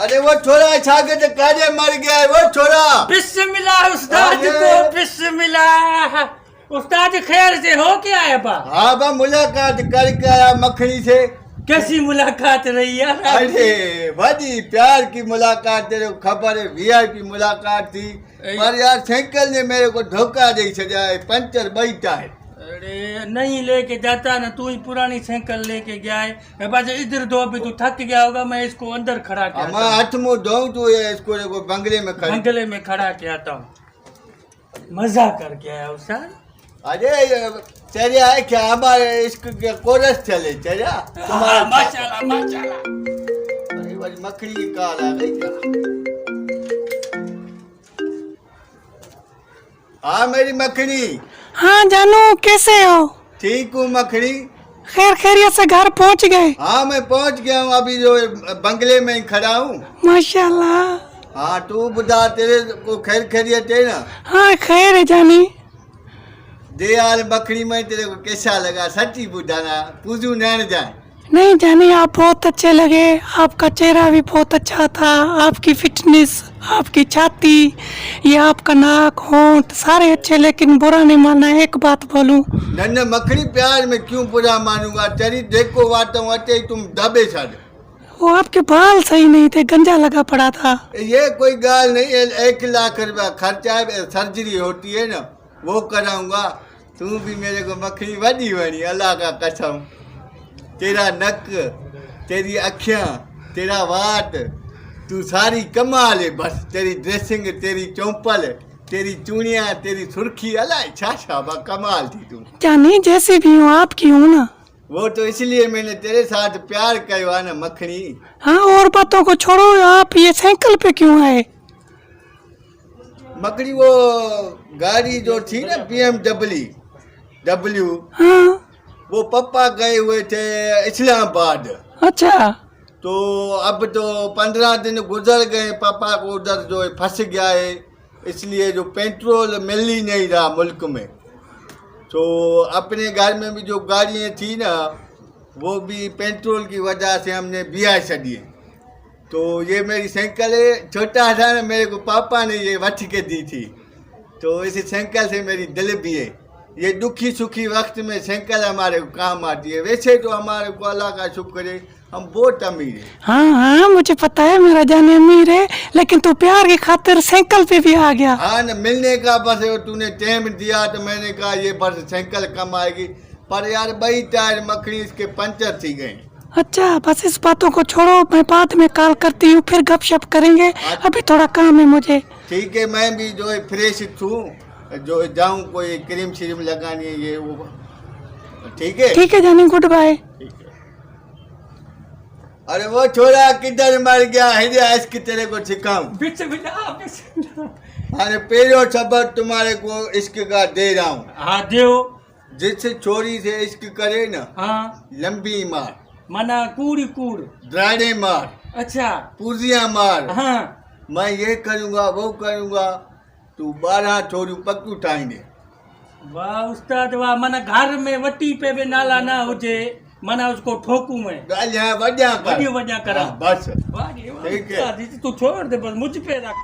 अरे वो छोरा छागे तो काजे मर गया है वो छोरा। बिस्मिल्लाह उस्ताद को बिस्मिल्लाह। उस्ताद खैर से हो क्या है बा? हाँ बा मुलाकात करके आया मखनी से। कैसी मुलाकात रही यार? अरे बड़ी प्यार की मुलाकात, तेरे को खबर है वीआईपी मुलाकात थी, पर यार साइकिल ने मेरे को धोखा दे छड़ा है, पंचर बैठा है। अरे नहीं लेके जाता ना, तू ही पुरानी साइकिल लेके गया है। बस इधर दो, अभी तू थक गया होगा, मैं इसको अंदर खड़ा किया। मैं हाथ मुंह धोऊं तो ये इसको देखो बंगले में खड़ा के आता हूँ। मजा करके आया उस्ताद। अरे चलिए है क्या हमारे इश्क के कोरस चले चलिए तुम्हारा। माशाल्लाह माशाल्लाह। अरे वाली मखनी की काल आ गई क्या? हाँ मेरी मखनी। हाँ जानू, कैसे हो? ठीक हूँ मखनी। खैर खैरियत से घर पहुंच गए? हाँ मैं पहुंच गया हूँ, अभी जो बंगले में ही खड़ा हूँ। माशाल्लाह। हाँ तू बता, तेरे को खैर खैरियत है ना? हाँ खैर है जानी। दे यार मखनी में तेरे को कैसा लगा, सच्ची बुझाना, पूजू नैन जाए। नहीं जानी, आप बहुत अच्छे लगे। आपका चेहरा भी बहुत अच्छा था, आपकी फिटनेस, आपकी छाती, ये आपका नाक, होंठ सारे अच्छे, लेकिन बुरा नहीं मानना। एक बात बोलूं, नन्हे मखनी प्यार में क्यों बुरा मानूंगा? तेरी देखो वाता हूँ अटे तुम दबे छड़। वो आपके बाल सही नहीं थे, गंजा लगा पड़ा था। ये कोई गाल नहीं है, 1 लाख रुपया खर्चा है, सर्जरी होती है ना वो कराऊंगा। तू भी मेरे को मखनी बनी बनी, अल्लाह का कसम। तेरा नक, तेरी अखियां, तेरा वाट, तू सारी कमाल है। बस तेरी ड्रेसिंग, तेरी चौंपल, तेरी चूड़ियां, तेरी सुर्खी, अल्लाह छा कमाल थी तू। जानी जैसी भी हूँ आपकी हूँ ना। वो तो इसलिए मैंने तेरे साथ प्यार करवा ना मखनी। हाँ और बातों को छोड़ो, आप ये साइकिल पे क्यों आए? मखनी वो गाड़ी जो थी ना BMW, हाँ वो पापा गए हुए थे इस्लामाबाद। अच्छा। तो अब तो 15 दिन गुजर गए, पापा को उधर जो है फंस गया है, इसलिए जो पेट्रोल मिल ही नहीं रहा मुल्क में। तो अपने घर में भी जो गाड़ियाँ थी ना, वो भी पेट्रोल की वजह से हमने बिया छड़ी। तो ये मेरी साइकिल है, छोटा था ना, मेरे को पापा ने ये वठ के दी थी। तो इस साइकिल से मेरी दिल भी है। ये दुखी सुखी वक्त में साइकिल हमारे को काम आती है। वैसे तो हमारे को अल्लाह का शुक्र है, हम बहुत अमीर है। हाँ हाँ मुझे पता है, मेरा जाने अमीर है, लेकिन तू प्यार की खातिर साइकिल पे भी आ गया। हाँ न, मिलने का बस तूने टाइम दिया तो मैंने कहा ये बस साइकिल कम आएगी। पर यार बड़ी टायर मखनी इसके पंचर थी गई। अच्छा बस इस बातों को छोड़ो, मैं बाद में कॉल करती हूँ, फिर गपशप करेंगे। अभी थोड़ा काम है मुझे। ठीक है, मैं भी जो है फ्रेश हूँ, जो जाऊँ कोई क्रीम श्रीम लगानी है ये वो। ठीक है जानी, गुड बाय। अरे वो छोरा किधर मर गया है, इसकी तेरे को सिखाऊं। अरे पेरो सबक तुम्हारे को इश्क का दे रहा हूँ। हाँ दो। जिससे छोरी से इश्क करे ना, हाँ लंबी मार, मना कूड़ द्राड़े मार, अच्छा पूजिया मार। हाँ मैं ये करूँगा वो करूँगा, तू 12 छोरी पक्की उठाएंगे। वाह उस्ताद वाह। मना घर में वटी पे भी नाला ना हुजे, मना उसको ठोकू मैं वजह करा। बस ठीक है, तू छोड़ दे, बस मुझ पे रख।